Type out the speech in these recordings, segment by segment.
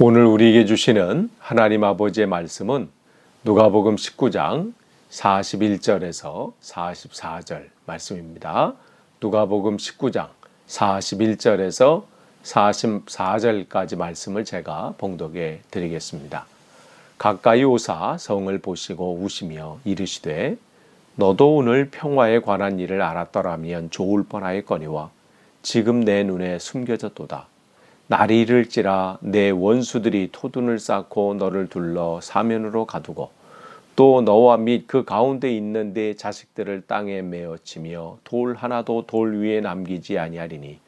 오늘 우리에게 주시는 하나님 아버지의 말씀은 누가복음 19장 41절에서 44절 말씀입니다. 누가복음 19장 41절에서 44절까지 말씀을 제가 봉독해 드리겠습니다. 가까이 오사 성을 보시고 우시며 이르시되 너도 오늘 평화에 관한 일을 알았더라면 좋을 뻔하였거니와 지금 내 눈에 숨겨졌도다. 날이 이를지라 내 원수들이 토둔을 쌓고 너를 둘러 사면으로 가두고 또 너와 및 그 가운데 있는 네 자식들을 땅에 메어치며 돌 하나도 돌 위에 남기지 아니하리니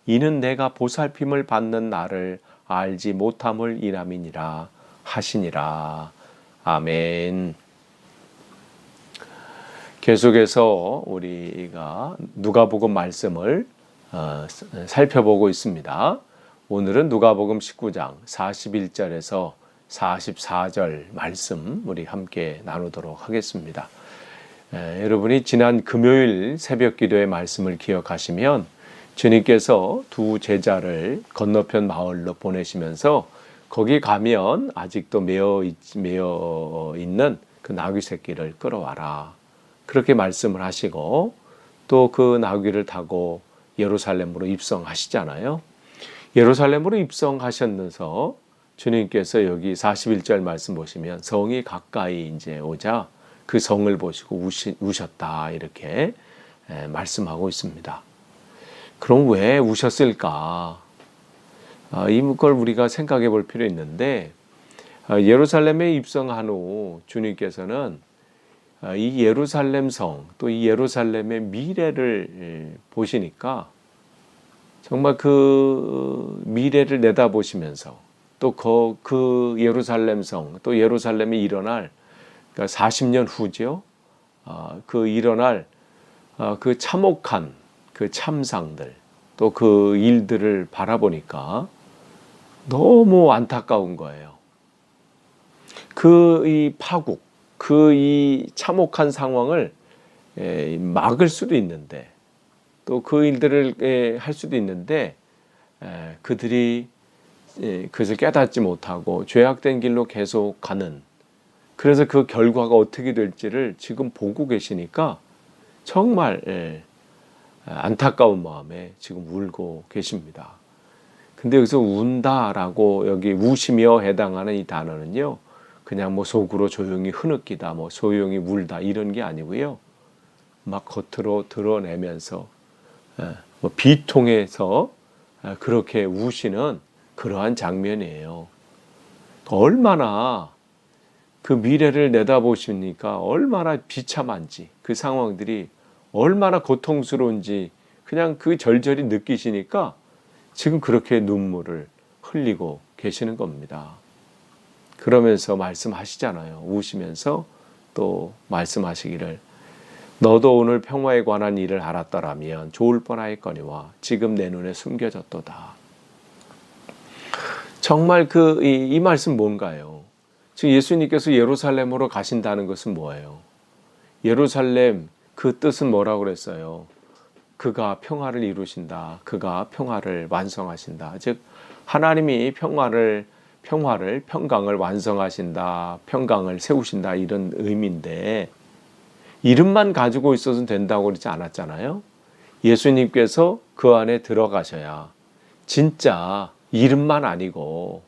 이는 내가 보살핌을 받는 나를 알지 못함을 인함이니라 하시니라. 아멘. 계속해서 우리가 누가복음 말씀을 살펴보고 있습니다. 오늘은 누가복음 19장 41절에서 44절 말씀 우리 함께 나누도록 하겠습니다. 여러분이 지난 금요일 새벽 기도의 말씀을 기억하시면 주님께서 두 제자를 건너편 마을로 보내시면서 거기 가면 아직도 매어 있는 그 나귀 새끼를 끌어와라. 그렇게 말씀을 하시고 또 그 나귀를 타고 예루살렘으로 입성하시잖아요. 예루살렘으로 입성하셨면서 주님께서 여기 41절 말씀 보시면 성이 가까이 이제 오자 그 성을 보시고 우셨다 이렇게 말씀하고 있습니다. 그럼 왜 우셨을까? 이걸 우리가 생각해 볼 필요 있는데 예루살렘에 입성한 후 주님께서는 이 예루살렘 성 또 이 예루살렘의 미래를 보시니까 정말 그 미래를 내다보시면서 또 그 예루살렘 성 또 예루살렘이 일어날 그러니까 40년 후죠. 그 일어날 그 참혹한 그 참상들 또 그 일들을 바라보니까 너무 안타까운 거예요. 그 이 파국, 그 이 참혹한 상황을 막을 수도 있는데 또 그 일들을 할 수도 있는데 그들이 그것을 깨닫지 못하고 죄악된 길로 계속 가는 그래서 그 결과가 어떻게 될지를 지금 보고 계시니까 정말 안타까운 마음에 지금 울고 계십니다. 근데 여기서 운다라고 여기 우시며 해당하는 이 단어는요 그냥 뭐 속으로 조용히 흐느끼다 뭐 조용히 울다 이런 게 아니고요 막 겉으로 드러내면서 뭐 비통해서 그렇게 우시는 그러한 장면이에요. 얼마나 그 미래를 내다보시니까 얼마나 비참한지 그 상황들이 얼마나 고통스러운지 그냥 그 절절히 느끼시니까 지금 그렇게 눈물을 흘리고 계시는 겁니다. 그러면서 말씀하시잖아요. 우시면서 또 말씀하시기를 너도 오늘 평화에 관한 일을 알았더라면 좋을 뻔하였거니와 지금 내 눈에 숨겨졌도다. 정말 이 말씀 뭔가요? 지금 예수님께서 예루살렘으로 가신다는 것은 뭐예요? 예루살렘 그 뜻은 뭐라고 그랬어요? 그가 평화를 이루신다. 그가 평화를 완성하신다. 즉 하나님이 평강을 완성하신다. 평강을 세우신다. 이런 의미인데 이름만 가지고 있어서는 된다고 그러지 않았잖아요. 예수님께서 그 안에 들어가셔야 진짜 이름만 아니고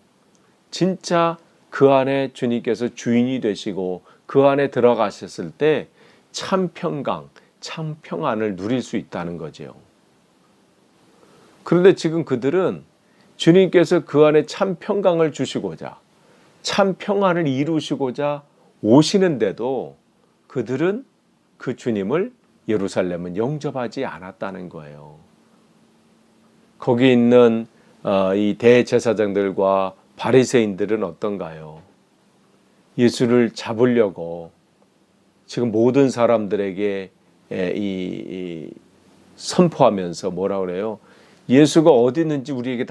진짜 그 안에 주님께서 주인이 되시고 그 안에 들어가셨을 때 참 평강, 참 평안을 누릴 수 있다는 거죠. 그런데 지금 그들은 주님께서 그 안에 참 평강을 주시고자 참 평안을 이루시고자 오시는데도 그들은 그 주님을 예루살렘은 영접하지 않았다는 거예요. 거기 있는 이 대제사장들과 바리새인들은 어떤가요? 예수를 잡으려고 지금 모든 사람들에게 선포하면서 뭐라 그래요? 예수가 어디 있는지 우리에게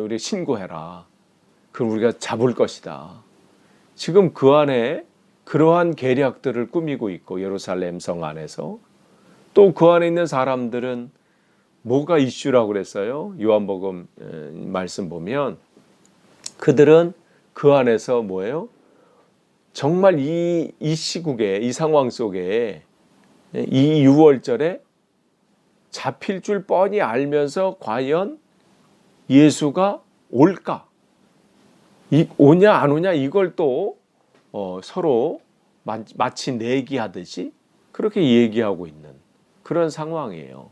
우리 신고해라. 그럼 우리가 잡을 것이다. 지금 그 안에 그러한 계략들을 꾸미고 있고 예루살렘 성 안에서 또 그 안에 있는 사람들은 뭐가 이슈라고 그랬어요? 요한복음 말씀 보면 그들은 그 안에서 뭐예요? 정말 이 시국에, 이 상황 속에, 이 6월절에 잡힐 줄 뻔히 알면서 과연 예수가 올까? 오냐 안 오냐 이걸 또 서로 마치 내기하듯이 그렇게 얘기하고 있는 그런 상황이에요.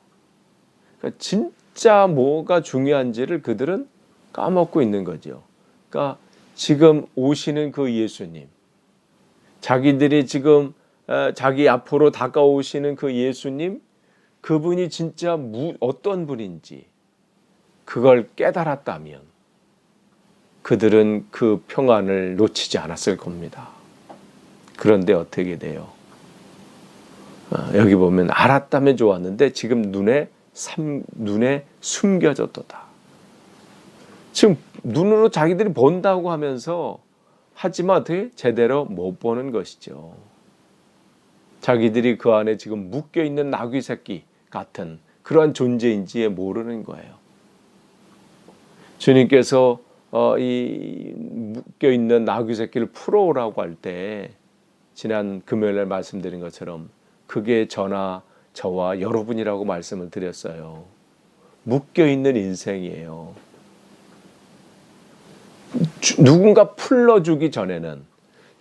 그러니까 진짜 뭐가 중요한지를 그들은 까먹고 있는 거죠. 그러니까 지금 오시는 그 예수님, 자기들이 지금 자기 앞으로 다가오시는 그 예수님, 그분이 진짜 어떤 분인지 그걸 깨달았다면 그들은 그 평안을 놓치지 않았을 겁니다. 그런데 어떻게 돼요? 여기 보면 알았다면 좋았는데 지금 눈에 숨겨졌도다. 지금 눈으로 자기들이 본다고 하면서 하지만 어떻게 제대로 못 보는 것이죠. 자기들이 그 안에 지금 묶여있는 나귀 새끼 같은 그러한 존재인지 모르는 거예요. 주님께서 이 묶여있는 나귀 새끼를 풀어오라고 할 때 지난 금요일에 말씀드린 것처럼 그게 저와 여러분이라고 말씀을 드렸어요. 묶여있는 인생이에요. 누군가 풀어주기 전에는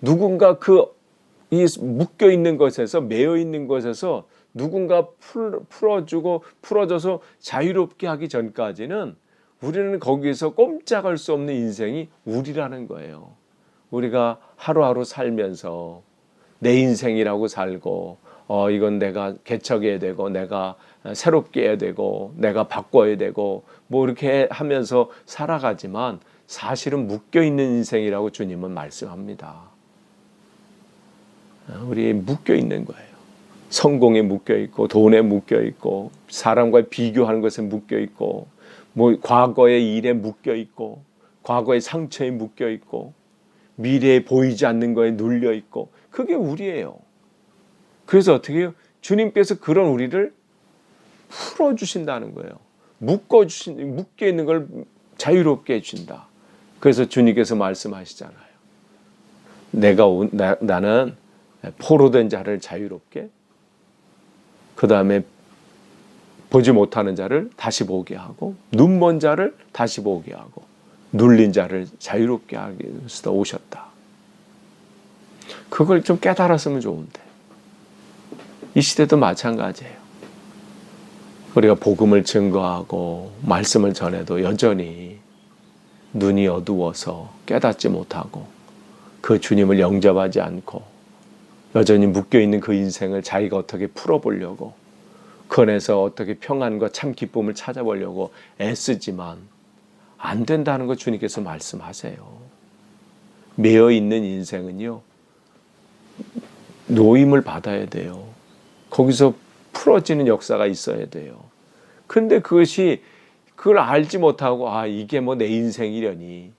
누군가 이 묶여있는 것에서 매여있는 것에서 누군가 풀어줘서 자유롭게 하기 전까지는 우리는 거기서 꼼짝할 수 없는 인생이 우리라는 거예요. 우리가 하루하루 살면서 내 인생이라고 살고 이건 내가 개척해야 되고 내가 새롭게 해야 되고 내가 바꿔야 되고 뭐 이렇게 하면서 살아가지만 사실은 묶여있는 인생이라고 주님은 말씀합니다. 우리 묶여있는 거예요. 성공에 묶여있고 돈에 묶여있고 사람과의 비교하는 것에 묶여있고 뭐 과거의 일에 묶여있고 과거의 상처에 묶여있고 미래에 보이지 않는 거에 눌려있고 그게 우리예요. 그래서 어떻게 해요? 주님께서 그런 우리를 풀어주신다는 거예요. 묶여있는 걸 자유롭게 해주신다. 그래서 주님께서 말씀하시잖아요. 나는 포로된 자를 자유롭게, 그 다음에 보지 못하는 자를 다시 보게 하고, 눈먼 자를 다시 보게 하고, 눌린 자를 자유롭게 하기 위해서 오셨다. 그걸 좀 깨달았으면 좋은데 이 시대도 마찬가지예요. 우리가 복음을 증거하고 말씀을 전해도 여전히 눈이 어두워서 깨닫지 못하고 그 주님을 영접하지 않고 여전히 묶여있는 그 인생을 자기가 어떻게 풀어보려고 그 안에서 어떻게 평안과 참 기쁨을 찾아보려고 애쓰지만 안 된다는 거 주님께서 말씀하세요. 매여있는 인생은요, 노임을 받아야 돼요. 거기서 풀어지는 역사가 있어야 돼요. 근데 그걸 알지 못하고 이게 뭐 내 인생이려니,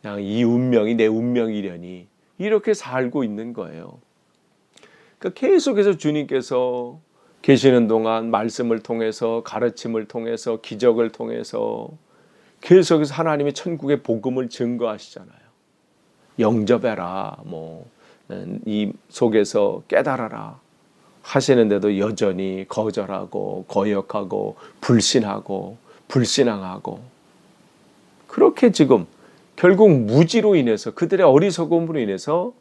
그냥 이 운명이 내 운명이려니 이렇게 살고 있는 거예요. 그러니까 계속해서 주님께서 계시는 동안 말씀을 통해서 가르침을 통해서 기적을 통해서 계속해서 하나님의 천국의 복음을 증거하시잖아요. 영접해라, 이 속에서 깨달아라 하시는데도 여전히 거절하고 거역하고 불신하고 불신앙하고 그렇게 지금 결국 무지로 인해서 그들의 어리석음으로 인해서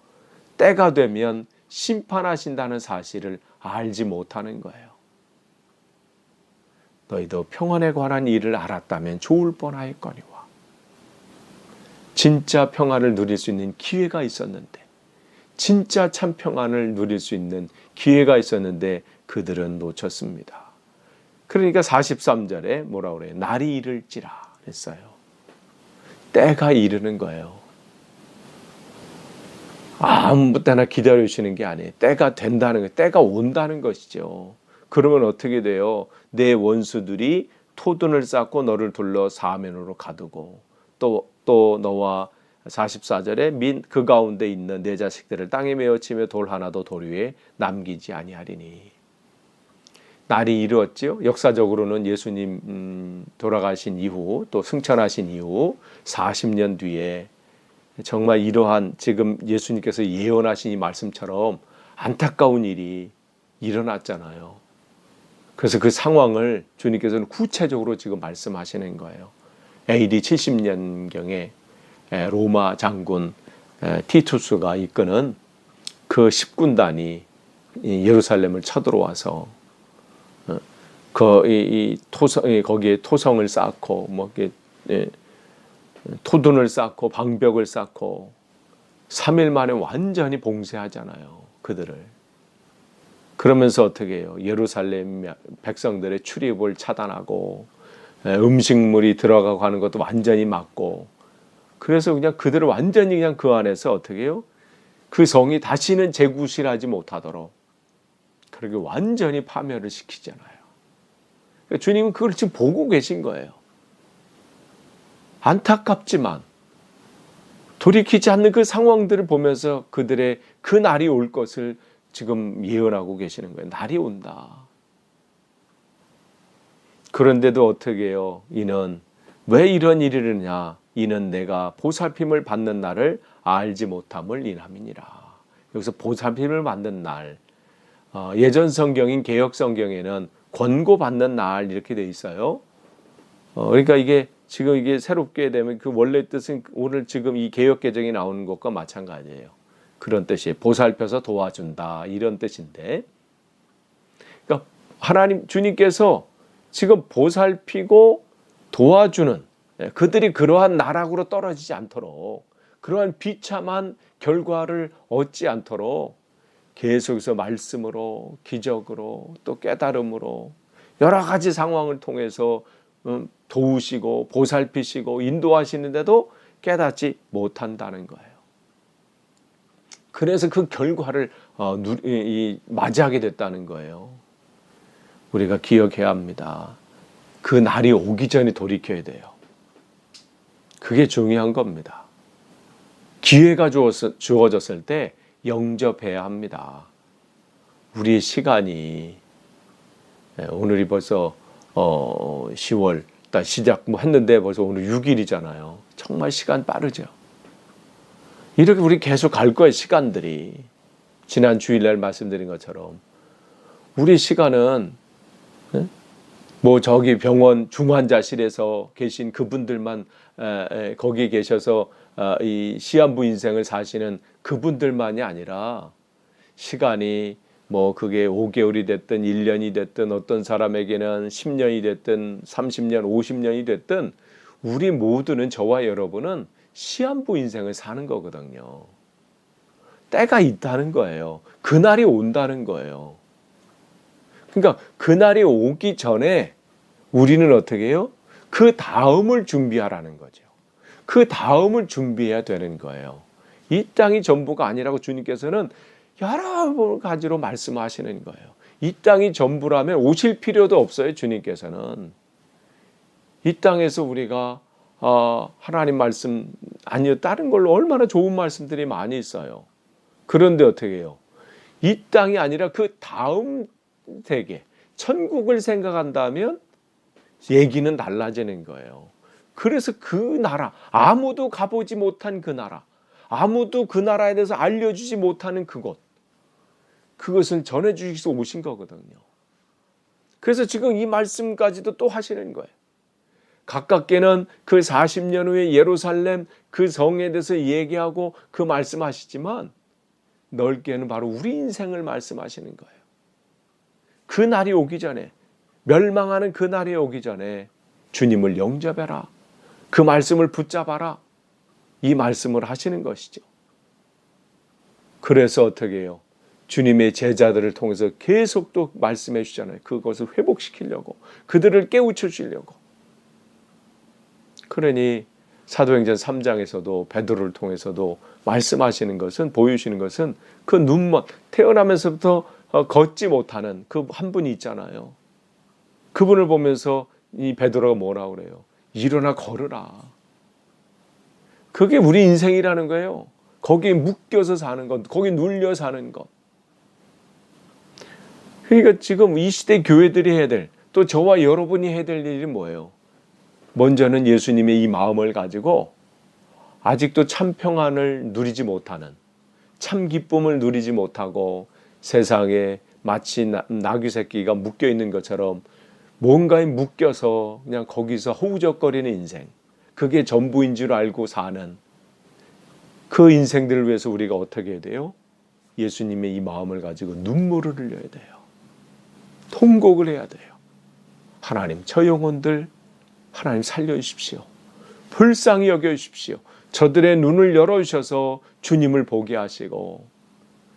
때가 되면 심판하신다는 사실을 알지 못하는 거예요. 너희도 평안에 관한 일을 알았다면 좋을 뻔하였거니와. 진짜 평안을 누릴 수 있는 기회가 있었는데, 진짜 참 평안을 누릴 수 있는 기회가 있었는데 그들은 놓쳤습니다. 그러니까 43절에 뭐라 그래요? 날이 이를지라 했어요. 때가 이르는 거예요. 아무 때나 기다려주시는 게 아니에요. 때가 된다는 거예요. 때가 온다는 것이죠. 그러면 어떻게 돼요? 내 원수들이 토둔을 쌓고 너를 둘러 사면으로 가두고 또 너와 44절에 그 가운데 있는 내 자식들을 땅에 메어치며 돌 하나도 돌 위에 남기지 아니하리니. 날이 이루었지요. 역사적으로는 예수님 돌아가신 이후 또 승천하신 이후 40년 뒤에 정말 이러한 지금 예수님께서 예언하신 이 말씀처럼 안타까운 일이 일어났잖아요. 그래서 그 상황을 주님께서는 구체적으로 지금 말씀하시는 거예요. AD 70년경에 로마 장군 티투스가 이끄는 그 10군단이 예루살렘을 쳐들어와서 거기에 토성을 쌓고 토둔을 쌓고 방벽을 쌓고 3일 만에 완전히 봉쇄하잖아요. 그들을. 그러면서 어떻게 해요? 예루살렘 백성들의 출입을 차단하고 음식물이 들어가고 하는 것도 완전히 막고, 그래서 그냥 그들을 완전히 그냥 그 안에서 어떻게 해요? 그 성이 다시는 재구실하지 못하도록 그렇게 완전히 파멸을 시키잖아요. 그러니까 주님은 그걸 지금 보고 계신 거예요. 안타깝지만 돌이키지 않는 그 상황들을 보면서 그들의 그 날이 올 것을 지금 예언하고 계시는 거예요. 날이 온다. 그런데도 어떻게 해요? 이는 왜 이런 일이 일어나냐? 이는 내가 보살핌을 받는 날을 알지 못함을 인함이니라. 여기서 보살핌을 받는 날, 예전 성경인 개역 성경에는 권고받는 날 이렇게 돼 있어요. 그러니까 이게 지금 이게 새롭게 되면 그 원래 뜻은 오늘 지금 이 개역 개정이 나오는 것과 마찬가지예요. 그런 뜻이에요. 보살펴서 도와준다 이런 뜻인데, 그러니까 하나님 주님께서 지금 보살피고 도와주는, 그들이 그러한 나락으로 떨어지지 않도록, 그러한 비참한 결과를 얻지 않도록 계속해서 말씀으로, 기적으로, 또 깨달음으로 여러 가지 상황을 통해서 도우시고 보살피시고 인도하시는데도 깨닫지 못한다는 거예요. 그래서 그 결과를 맞이하게 됐다는 거예요. 우리가 기억해야 합니다. 그 날이 오기 전에 돌이켜야 돼요. 그게 중요한 겁니다. 기회가 주어졌을 때 영접해야 합니다. 우리의 시간이, 오늘이 벌써 10월 달 시작 했는데 벌써 오늘 6일이잖아요. 정말 시간 빠르죠. 이렇게 우리 계속 갈 거예요. 시간들이. 지난 주일날 말씀드린 것처럼 우리 시간은 저기 병원 중환자실에서 계신 그분들만 거기에 계셔서 이 시한부 인생을 사시는 그분들만이 아니라, 시간이 그게 5개월이 됐든 1년이 됐든 어떤 사람에게는 10년이 됐든 30년 50년이 됐든 우리 모두는, 저와 여러분은 시한부 인생을 사는 거거든요. 때가 있다는 거예요. 그날이 온다는 거예요. 그러니까 그날이 오기 전에 우리는 어떻게 해요? 그 다음을 준비하라는 거죠. 그 다음을 준비해야 되는 거예요. 이 땅이 전부가 아니라고 주님께서는 여러 가지로 말씀하시는 거예요. 이 땅이 전부라면 오실 필요도 없어요. 주님께서는. 이 땅에서 우리가 하나님 말씀 아니요 다른 걸로 얼마나 좋은 말씀들이 많이 있어요. 그런데 어떻게 해요? 이 땅이 아니라 그 다음 세계, 천국을 생각한다면 얘기는 달라지는 거예요. 그래서 그 나라, 아무도 가보지 못한 그 나라, 아무도 그 나라에 대해서 알려주지 못하는 그곳, 그것을 전해주시기 위해서 오신 거거든요. 그래서 지금 이 말씀까지도 또 하시는 거예요. 가깝게는 그 40년 후에 예루살렘 그 성에 대해서 얘기하고 그 말씀하시지만, 넓게는 바로 우리 인생을 말씀하시는 거예요. 그 날이 오기 전에, 멸망하는 그 날이 오기 전에 주님을 영접해라. 그 말씀을 붙잡아라. 이 말씀을 하시는 것이죠. 그래서 어떻게 해요? 주님의 제자들을 통해서 계속 또 말씀해 주잖아요. 그것을 회복시키려고, 그들을 깨우쳐 주려고. 그러니 사도행전 3장에서도 베드로를 통해서도 말씀하시는 것은, 보여주시는 것은 그 눈먼, 태어나면서부터 걷지 못하는 그 한 분이 있잖아요. 그분을 보면서 이 베드로가 뭐라고 그래요? 일어나 걸으라. 그게 우리 인생이라는 거예요. 거기에 묶여서 사는 것, 거기에 눌려 사는 것. 그러니까 지금 이 시대 교회들이 해야 될, 또 저와 여러분이 해야 될 일이 뭐예요? 먼저는 예수님의 이 마음을 가지고 아직도 참 평안을 누리지 못하는, 참 기쁨을 누리지 못하고 세상에 마치 나귀 새끼가 묶여 있는 것처럼 뭔가에 묶여서 그냥 거기서 허우적거리는 인생, 그게 전부인 줄 알고 사는 그 인생들을 위해서 우리가 어떻게 해야 돼요? 예수님의 이 마음을 가지고 눈물을 흘려야 돼요. 통곡을 해야 돼요. 하나님, 저 영혼들 하나님 살려주십시오. 불쌍히 여겨주십시오. 저들의 눈을 열어주셔서 주님을 보게 하시고,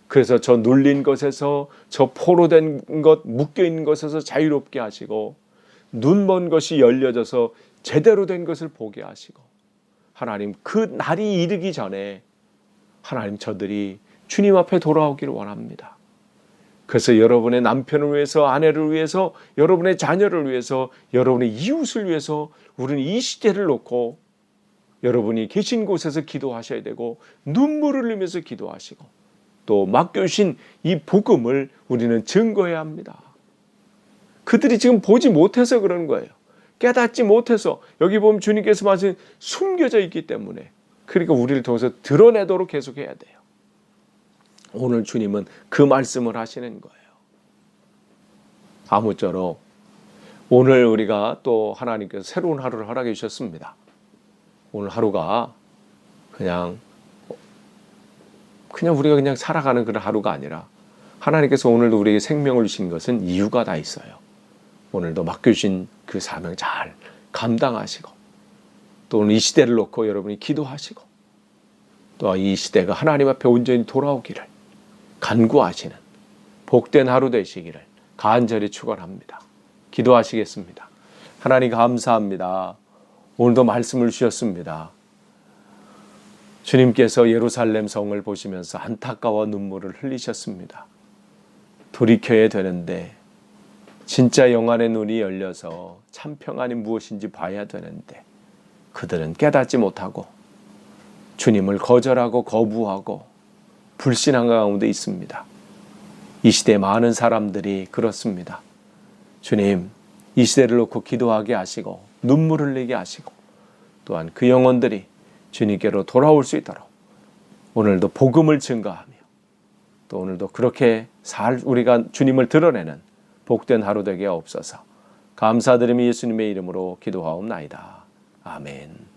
그래서 저 눌린 것에서, 저 포로된 것, 묶여있는 것에서 자유롭게 하시고, 눈먼 것이 열려져서 제대로 된 것을 보게 하시고, 하나님, 그 날이 이르기 전에 하나님, 저들이 주님 앞에 돌아오기를 원합니다. 그래서 여러분의 남편을 위해서, 아내를 위해서, 여러분의 자녀를 위해서, 여러분의 이웃을 위해서 우리는 이 시대를 놓고 여러분이 계신 곳에서 기도하셔야 되고, 눈물을 흘리면서 기도하시고, 또 맡겨주신 이 복음을 우리는 증거해야 합니다. 그들이 지금 보지 못해서 그러는 거예요. 깨닫지 못해서, 여기 보면 주님께서 말씀 숨겨져 있기 때문에, 그러니까 우리를 통해서 드러내도록 계속해야 돼요. 오늘 주님은 그 말씀을 하시는 거예요. 아무쪼록 오늘 우리가 또 하나님께서 새로운 하루를 허락해 주셨습니다. 오늘 하루가 그냥 우리가 그냥 살아가는 그런 하루가 아니라, 하나님께서 오늘도 우리에게 생명을 주신 것은 이유가 다 있어요. 오늘도 맡겨주신 그 사명 잘 감당하시고, 또 오늘 이 시대를 놓고 여러분이 기도하시고, 또 이 시대가 하나님 앞에 온전히 돌아오기를 간구하시는 복된 하루 되시기를 간절히 축원합니다. 기도하시겠습니다. 하나님 감사합니다. 오늘도 말씀을 주셨습니다. 주님께서 예루살렘 성을 보시면서 안타까워 눈물을 흘리셨습니다. 돌이켜야 되는데, 진짜 영안의 눈이 열려서 참 평안이 무엇인지 봐야 되는데, 그들은 깨닫지 못하고 주님을 거절하고 거부하고 불신한 가운데 있습니다. 이 시대 많은 사람들이 그렇습니다. 주님, 이 시대를 놓고 기도하게 하시고 눈물을 흘리게 하시고, 또한 그 영혼들이 주님께로 돌아올 수 있도록 오늘도 복음을 증거하며, 또 오늘도 그렇게 우리가 주님을 드러내는 복된 하루 되게 없어서 감사드리며 예수님의 이름으로 기도하옵나이다. 아멘.